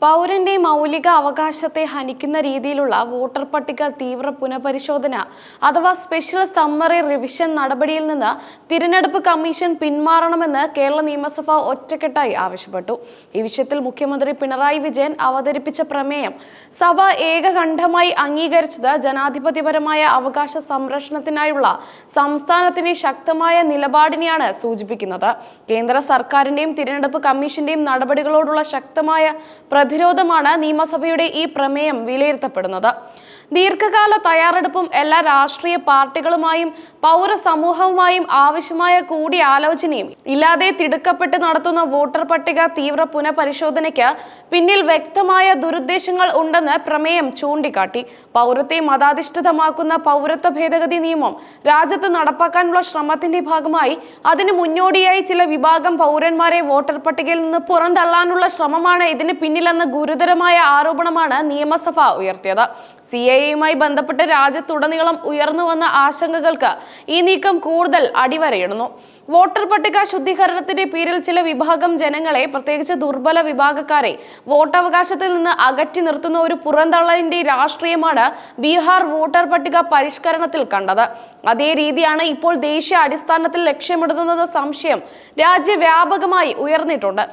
പൗരന്റെ മൗലിക അവകാശത്തെ ഹനിക്കുന്ന രീതിയിലുള്ള വോട്ടർ പട്ടിക തീവ്ര പുനഃപരിശോധന അഥവാ സ്പെഷ്യൽ സമ്മറി റിവിഷൻ നടപടിയിൽ നിന്ന് തിരഞ്ഞെടുപ്പ് കമ്മീഷൻ പിന്മാറണമെന്ന് കേരള നിയമസഭ ഒറ്റക്കെട്ടായി ആവശ്യപ്പെട്ടു. ഈ വിഷയത്തിൽ മുഖ്യമന്ത്രി പിണറായി വിജയൻ അവതരിപ്പിച്ച പ്രമേയം സഭ ഏകകണ്ഠമായി അംഗീകരിച്ചത് ജനാധിപത്യപരമായ അവകാശ സംരക്ഷണത്തിനായുള്ള സംസ്ഥാനത്തിന്റെ ശക്തമായ നിലപാടിനെയാണ് സൂചിപ്പിക്കുന്നത്. കേന്ദ്ര സർക്കാരിന്റെയും തിരഞ്ഞെടുപ്പ് കമ്മീഷന്റെയും നടപടികളോടുള്ള ശക്തമായ പ്രതിരോധമാണ് നിയമസഭയുടെ ഈ പ്രമേയം വിലയിരുത്തപ്പെടുന്നത്. ദീർഘകാല തയ്യാറെടുപ്പും എല്ലാ രാഷ്ട്രീയ പാർട്ടികളുമായും പൗരസമൂഹവുമായും ആവശ്യമായ കൂടിയാലോചനയും ഇല്ലാതെ തിടുക്കപ്പെട്ട് നടത്തുന്ന വോട്ടർ പട്ടിക തീവ്ര പുനഃപരിശോധനയ്ക്ക് പിന്നിൽ വ്യക്തമായ ദുരുദ്ദേശങ്ങൾ ഉണ്ടെന്ന് പ്രമേയം ചൂണ്ടിക്കാട്ടി. പൗരത്തെ മതാധിഷ്ഠിതമാക്കുന്ന പൗരത്വ ഭേദഗതി നിയമം രാജ്യത്ത് നടപ്പാക്കാനുള്ള ശ്രമത്തിന്റെ ഭാഗമായി അതിന് മുന്നോടിയായി ചില വിഭാഗം പൗരന്മാരെ വോട്ടർ പട്ടികയിൽ നിന്ന് പുറന്തള്ളാനുള്ള ശ്രമമാണ് ഇതിന് പിന്നിലെന്ന ഗുരുതരമായ ആരോപണമാണ് നിയമസഭ ഉയർത്തിയത്. CAA-യുമായി ബന്ധപ്പെട്ട് രാജ്യത്തുടനീളം ഉയർന്നു വന്ന ആശങ്കകൾക്ക് ഈ നീക്കം കൂടുതൽ അടിവരയിടുന്നു. വോട്ടർ പട്ടിക ശുദ്ധീകരണത്തിന്റെ പേരിൽ ചില വിഭാഗം ജനങ്ങളെ, പ്രത്യേകിച്ച് ദുർബല വിഭാഗക്കാരെ വോട്ടവകാശത്തിൽ നിന്ന് അകറ്റി നിർത്തുന്ന ഒരു പുറന്തള്ളലിന്റെ രാഷ്ട്രീയമാണ് ബീഹാർ വോട്ടർ പട്ടിക പരിഷ്കരണത്തിൽ കണ്ടത്. അതേ രീതിയാണ് ഇപ്പോൾ ദേശീയ അടിസ്ഥാനത്തിൽ ലക്ഷ്യമിടുന്നതെന്ന സംശയം രാജ്യവ്യാപകമായി ഉയർന്നിട്ടുണ്ട്.